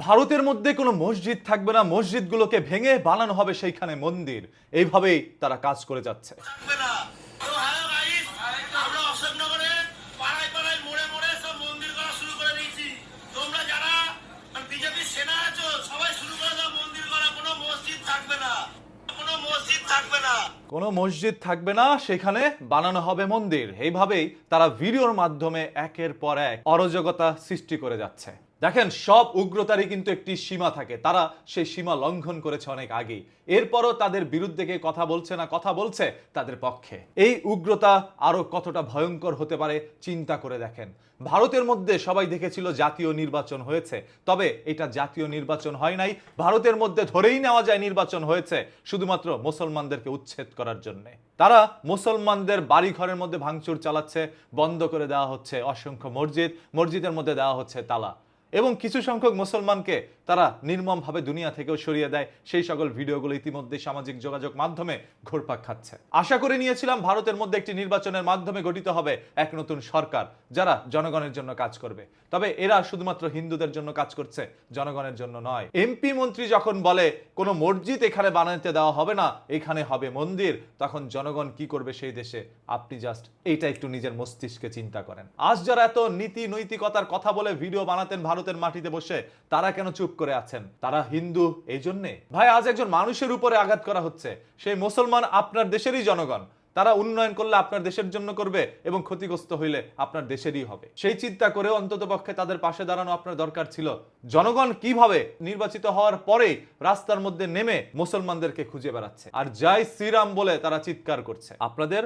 ভারতের মধ্যে কোনো মসজিদ থাকবে না, মসজিদগুলোকে ভেঙে বানানো হবে সেইখানে মন্দির। এইভাবেই তারা কাজ করে যাচ্ছে। থাকবে না। তো হ্যালো গাইস, আমরা অশোকনগরে পাড়ায় পাড়ায় মোড়ে মোড়ে সব মন্দির করা শুরু করে দিয়েছি। তোমরা যারা বিজেপি সেনা আছো সবাই শুরু করে দাও মন্দির করা। কোনো মসজিদ থাকবে না, কোনো মসজিদ থাকবে না। কোনো মসজিদ থাকবে না, সেখানে বানানো হবে মন্দির। এইভাবেই তারা ভিডিওর মাধ্যমে একের পর এক অরাজকতা সৃষ্টি করে যাচ্ছে। দেখেন, সব উগ্রতারই কিন্তু একটি সীমা থাকে, তারা সেই সীমা লঙ্ঘন করেছে অনেক আগেই। এরপরও তাদের বিরুদ্ধে কে কথা বলছে না, কথা বলছে তাদের পক্ষে। এই উগ্রতা আরো কতটা ভয়ঙ্কর হতে পারে চিন্তা করে দেখেন। ভারতের মধ্যে সবাই দেখেছিল জাতীয় নির্বাচন হয়েছে, তবে এটা জাতীয় নির্বাচন হয় নাই। ভারতের মধ্যে ধরেই নেওয়া যায় নির্বাচন হয়েছে শুধুমাত্র মুসলমানদেরকে উচ্ছেদ করার জন্য। তারা মুসলমানদের বাড়ি ঘরের মধ্যে ভাঙচুর চালাচ্ছে, বন্ধ করে দেওয়া হচ্ছে অসংখ্য মসজিদ, মসজিদের মধ্যে দেওয়া হচ্ছে তালা, এবং কিছু সংখ্যক মুসলমানকে তারা নির্মমভাবে দুনিয়া থেকেও সরিয়ে দেয়। সেই সকল ভিডিওগুলো ইতিমধ্যে সামাজিক যোগাযোগ মাধ্যমে ঘুরপাক খাচ্ছে। আশা করে নিয়েছিলাম ভারতের মধ্যে একটি নির্বাচনের মাধ্যমে গঠিত হবে এক নতুন সরকার, যারা জনগণের জন্য কাজ করবে। তবে এরা শুধুমাত্র হিন্দুদের জন্য কাজ করছে, জনগণের জন্য নয়। এমপি মন্ত্রী যখন বলে কোনো মসজিদ এখানে বানাতে দেওয়া হবে না, এখানে হবে মন্দির, তখন জনগণ কি করবে সেই দেশে? আপনি জাস্ট এইটা একটু নিজের মস্তিষ্কে চিন্তা করেন। আজ যারা এত নীতি নৈতিকতার কথা বলে ভিডিও বানাতেন ভারতের মাটিতে বসে, তারা কেন চুপ করে আছেন? তারা হিন্দু এই জন্যে? ভাই, আজ একজন মানুষের উপরে আঘাত করা হচ্ছে, সেই মুসলমান আপনার দেশেরই জনগণ। তারা উন্নয়ন করলে আপনার দেশের জন্য করবে এবং ক্ষতিগ্রস্ত হইলে আপনার দেশেরই হবে। সেই চিন্তা করে অন্তত পক্ষে তাদের পাশে দাঁড়ানো আপনার দরকার ছিল। জনগণ কিভাবে নির্বাচিত হওয়ার পরেই রাস্তার মধ্যে নেমে মুসলমানদেরকে খুঁজে বেড়াচ্ছে আর জয় শ্রীরাম বলে তারা চিৎকার করছে। আপনাদের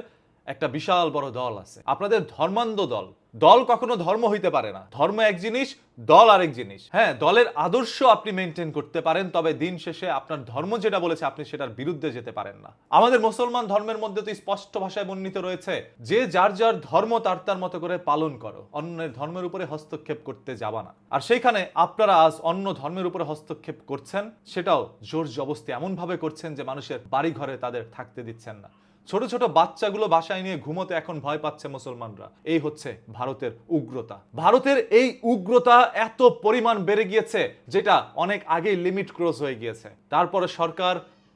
একটা বিশাল বড় দল আছে, আপনাদের ধর্মান্ধ দল। দল কখনো ধর্ম হইতে পারে না। ধর্ম এক জিনিস, দল আরেক জিনিস। হ্যাঁ, দলের আদর্শ আপনি মেনটেন করতে পারেন, তবে দিন শেষে আপনার ধর্ম যেটা বলেছে আপনি সেটার বিরুদ্ধে যেতে পারেন না। আমাদের মুসলমান ধর্মের মধ্যে তো স্পষ্ট ভাষায় বর্ণিত রয়েছে যে যার যার ধর্ম তার তার মতো করে পালন করো, অন্যের ধর্মের উপরে হস্তক্ষেপ করতে যাবা না। আর সেইখানে আপনারা আজ অন্য ধর্মের উপরে হস্তক্ষেপ করছেন, সেটাও জোর জবরদস্তি এমন ভাবে করছেন যে মানুষের বাড়ি ঘরে তাদের থাকতে দিচ্ছেন না। ছোট ছোট বাচ্চাগুলো বাসায় নিয়ে ঘুমোতে এখন ভয় পাচ্ছে মুসলমানরা। এই হচ্ছে ভারতের উগ্রতা। ভারতের এই উগ্রতা এত পরিমাণ বেড়ে গিয়েছে যেটা অনেক আগেই লিমিট ক্রস হয়ে গিয়েছে। তারপরে সরকার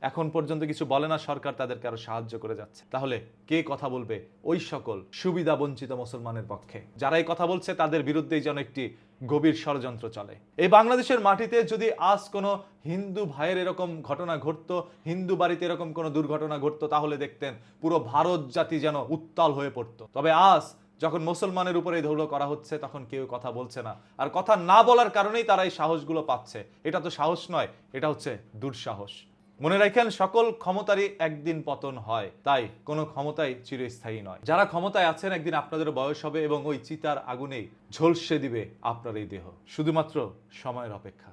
এখন পর্যন্ত কিছু বলে না, সরকার তাদেরকে আরো সাহায্য করে যাচ্ছে। তাহলে কে কথা বলবে ওই সকল সুবিধা বঞ্চিত মুসলমানের পক্ষে? যারা এই কথা বলছে তাদের বিরুদ্ধেই যেন একটি গভীর ষড়যন্ত্র চলে। এই বাংলাদেশের মাটিতে যদি আজ কোনো হিন্দু ভাইয়ের এরকম ঘটনা ঘটতো, হিন্দু বাড়িতে এরকম কোনো দুর্ঘটনা ঘটতো, তাহলে দেখতেন পুরো ভারত জাতি যেন উত্তাল হয়ে পড়তো। তবে আজ যখন মুসলমানের উপরে ধৌলো করা হচ্ছে, তখন কেউ কথা বলছে না। আর কথা না বলার কারণেই তারা এই সাহসগুলো পাচ্ছে। এটা তো সাহস নয়, এটা হচ্ছে দুঃসাহস। মনে রাখেন, সকল ক্ষমতারই একদিন পতন হয়, তাই কোনো ক্ষমতাই চিরস্থায়ী নয়। যারা ক্ষমতায় আছেন একদিন আপনাদের বয়স হবে এবং ওই চিতার আগুনেই ঝলসে দিবে আপনার এই দেহ। শুধুমাত্র সময়ের অপেক্ষা।